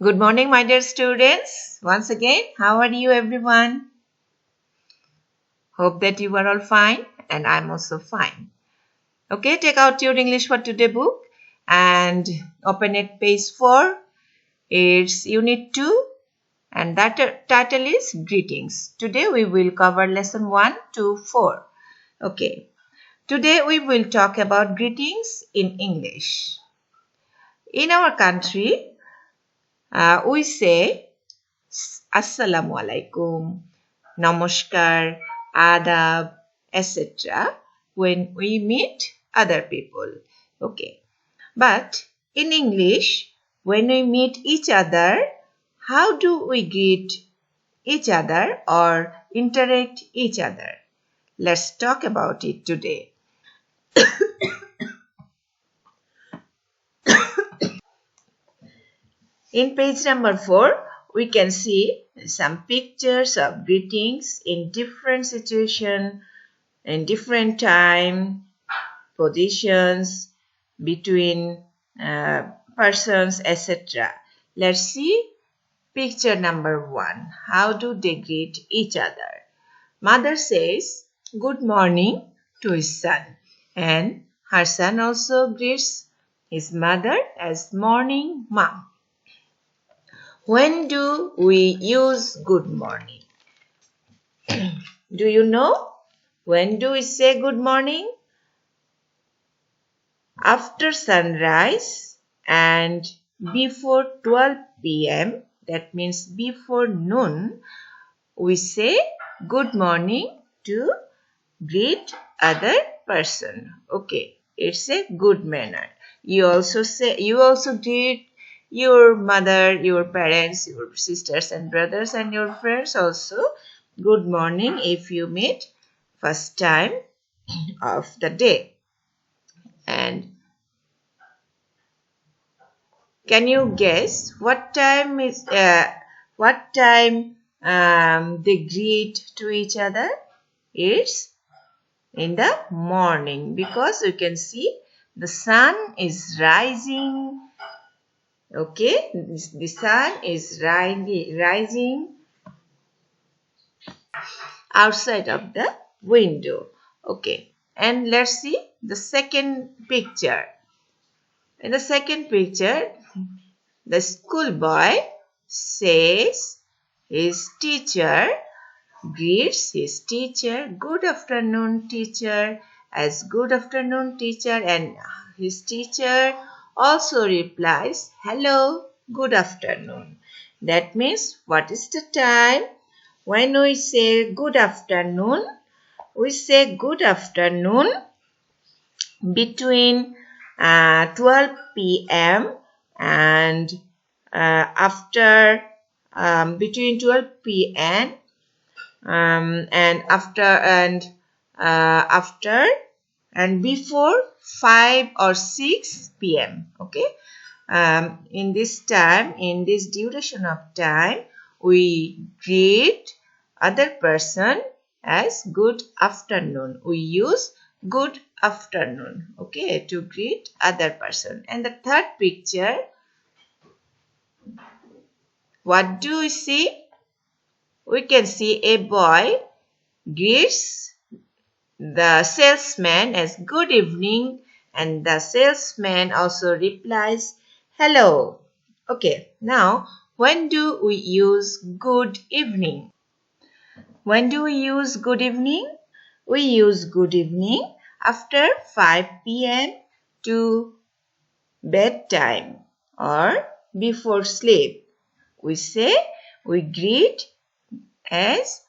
Good morning, my dear students. Once again, how are you, everyone? Hope that you are all fine, and I'm also fine. Okay, take out your English for Today book and open it page 4. It's Unit 2, and that title is Greetings. Today we will cover lesson 1 to 4. Okay, today we will talk about greetings in English. In our country, we say Assalamu alaikum, Namaskar, Adab, etc. when we meet other people. Okay. But in English, when we meet each other, how do we greet each other or interact each other? Let's talk about it today. In page number 4, we can see some pictures of greetings in different situations, in different time, positions, between persons, etc. Let's see picture number 1. How do they greet each other? Mother says good morning to his son, and her son also greets his mother as morning, mom. When do we use good morning? Do you know? When do we say good morning? After sunrise and before 12 p.m., that means before noon, we say good morning to greet other person. Okay, it's a good manner. You also greet your mother, your parents, your sisters and brothers and your friends also good morning if you meet first time of the day. And can you guess what time they greet to each other? It's in the morning because you can see the sun is rising. Okay, the sun is rising outside of the window. Okay, and let's see the second picture. In the second picture, the schoolboy says his teacher greets his teacher, good afternoon teacher, as good afternoon teacher, and his teacher also replies, hello, good afternoon. That means what is the time? When we say good afternoon, we say good afternoon between 12 p.m. and after between 12 p.m. And after and before 5 or 6 p.m. Okay, in this duration of time, we greet other person as good afternoon. We use good afternoon, okay, to greet other person. And the third picture, what do we see? We can see a boy greets the salesman as good evening, and the salesman also replies hello. Okay, now when do we use good evening? When do we use good evening? We use good evening after 5 p.m. to bedtime or before sleep. We say we greet as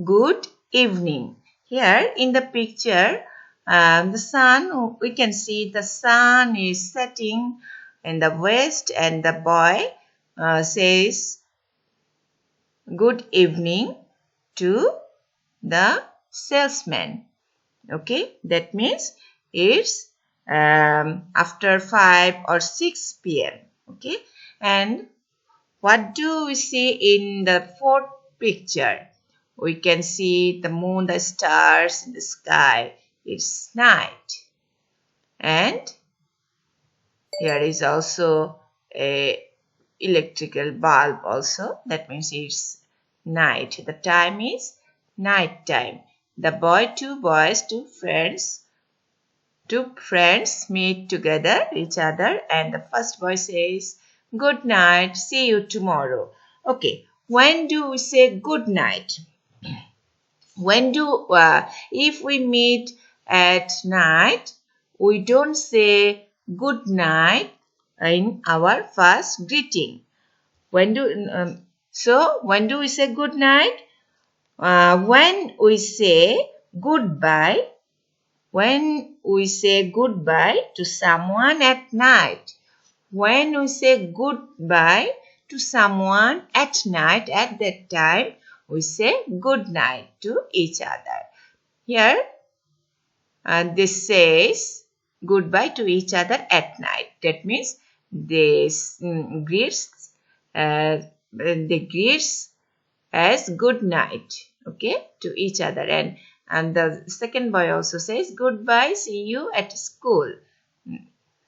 good evening. Here in the picture, the sun, we can see the sun is setting in the west, and the boy says good evening to the salesman. Okay, that means it's after 5 or 6 p.m. Okay, and what do we see in the fourth picture? We can see the moon, the stars in the sky. It's night. And here is also a electrical bulb also. That means it's night. The time is night time. Two boys, two friends meet together each other, and the first boy says, "Good night, see you tomorrow." Okay, when do we say good night? If we meet at night, we don't say good night in our first greeting. When do we say good night? When we say goodbye, when we say goodbye to someone at night. When we say goodbye to someone at night, at that time, we say good night to each other. Here, this says goodbye to each other at night. That means they greets as good night, okay, to each other. And the second boy also says goodbye, see you at school.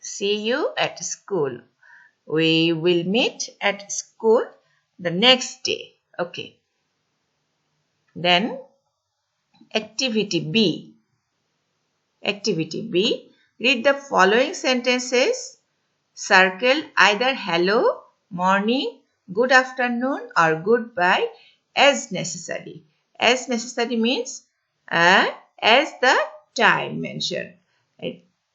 See you at school. We will meet at school the next day. Okay. Then activity B. Activity B. Read the following sentences. Circle either hello, morning, good afternoon or goodbye as necessary. As necessary means as the time mentioned.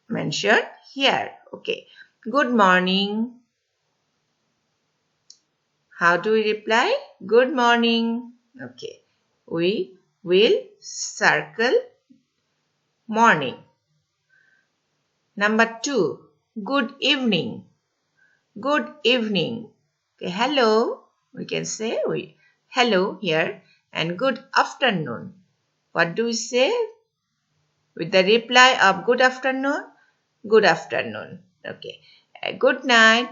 Mentioned here. Okay. Good morning. How do we reply? Good morning. Okay. We will circle morning. Number 2. Good evening. Good evening. Okay, hello. We can say hello here. And good afternoon. What do we say? With the reply of good afternoon? Good afternoon. Okay. Good night.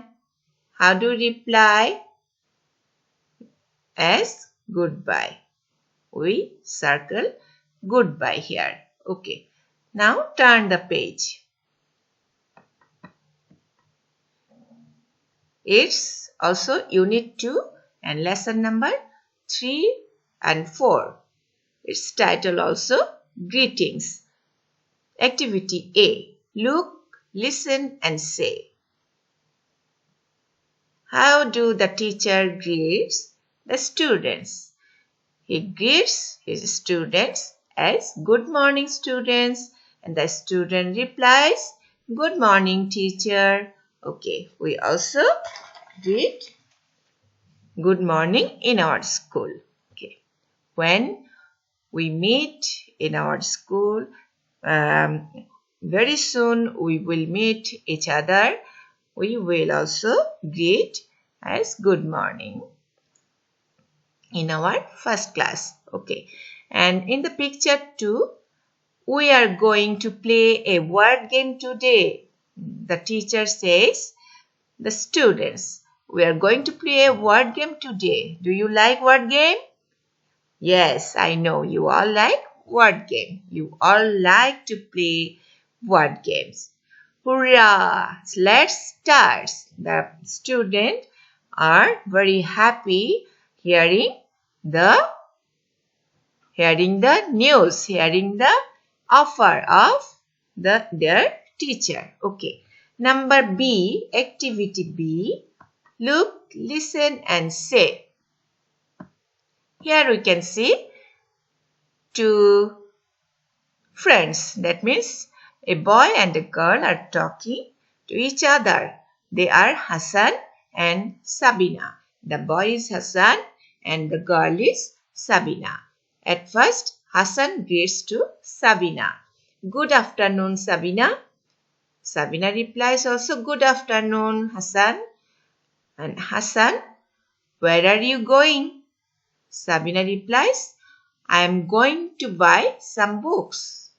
How do we reply? As goodbye. We circle goodbye here. Okay. Now turn the page. It's also unit 2 and lesson number 3 and 4. Its title also greetings. Activity A. Look, listen and say. How do the teacher greets the students? He greets his students as good morning students, and the student replies, good morning teacher. Okay, we also greet good morning in our school. Okay, when we meet in our school, very soon we will meet each other. We will also greet as good morning in our first class. Okay, and in the picture 2, we are going to play a word game today. The teacher says, the students, we are going to play a word game today. Do you like word game? Yes, I know you all like word game. You all like to play word games. Hurrah! Let's start. The students are very happy hearing the news, hearing the offer of their teacher. Okay. Number B, activity B. Look, listen and say. Here we can see two friends. That means a boy and a girl are talking to each other. They are Hassan and Sabina. The boy is Hassan and the girl is Sabina. At first, Hassan greets to Sabina. Good afternoon, Sabina. Sabina replies also, good afternoon, Hassan. And Hassan, where are you going? Sabina replies, I am going to buy some books.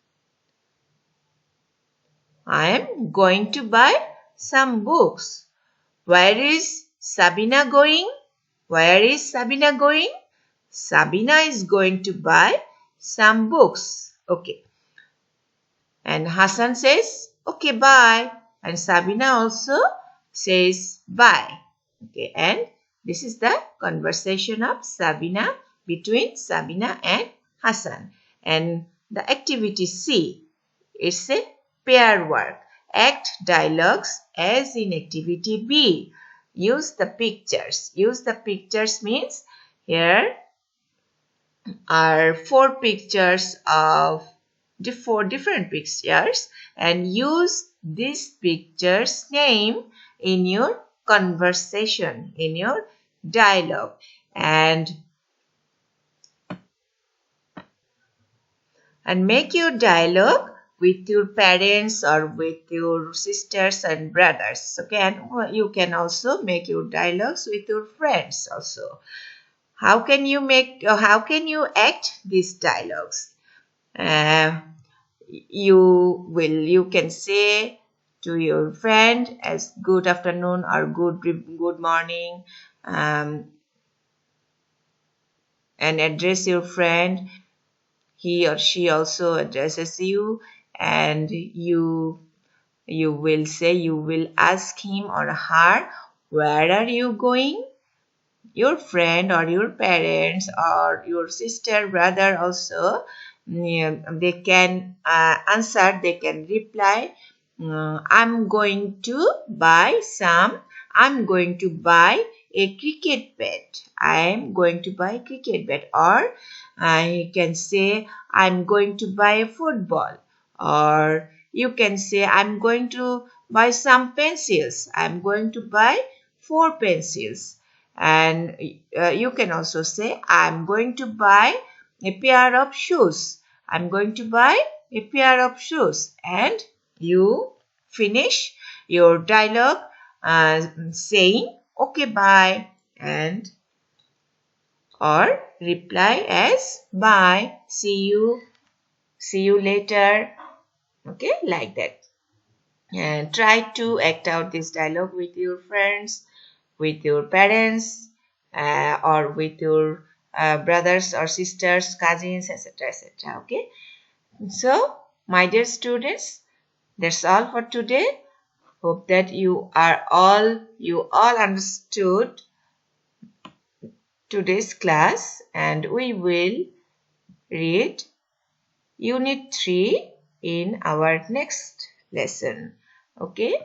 I am going to buy some books. Where is Sabina going? Where is Sabina going? Sabina is going to buy some books. Okay. And Hassan says, okay, bye. And Sabina also says bye. Okay, and this is the conversation of Sabina between Sabina and Hassan. And the activity C, it's a pair work. Act dialogues as in activity B. Use the pictures. Use the pictures means here are four pictures of four different pictures, and use this picture's name in your conversation, in your dialogue, and make your dialogue with your parents or with your sisters and brothers. Okay, and you can also make your dialogues with your friends also. How can you make, or how can you act these dialogues? You can say to your friend as good afternoon or good morning, and address your friend. He or she also addresses you, and you will say, you will ask him or her, where are you going? Your friend or your parents or your sister, brother also, they can answer, they can reply, I'm going to buy a cricket bat. I'm going to buy a cricket bat. Or you can say, I'm going to buy a football. Or you can say, I'm going to buy some pencils. I'm going to buy 4 pencils. And you can also say, I'm going to buy a pair of shoes. I'm going to buy a pair of shoes. And you finish your dialogue saying, okay, bye, and or reply as bye, see you later. Okay, like that. And try to act out this dialogue with your friends, with your parents, or with your brothers or sisters, cousins, etc., etc. Okay. So, my dear students, that's all for today. Hope that you all understood today's class, and we will read Unit 3 in our next lesson. Okay.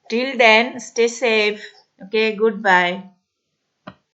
Till then, stay safe. Okay, goodbye.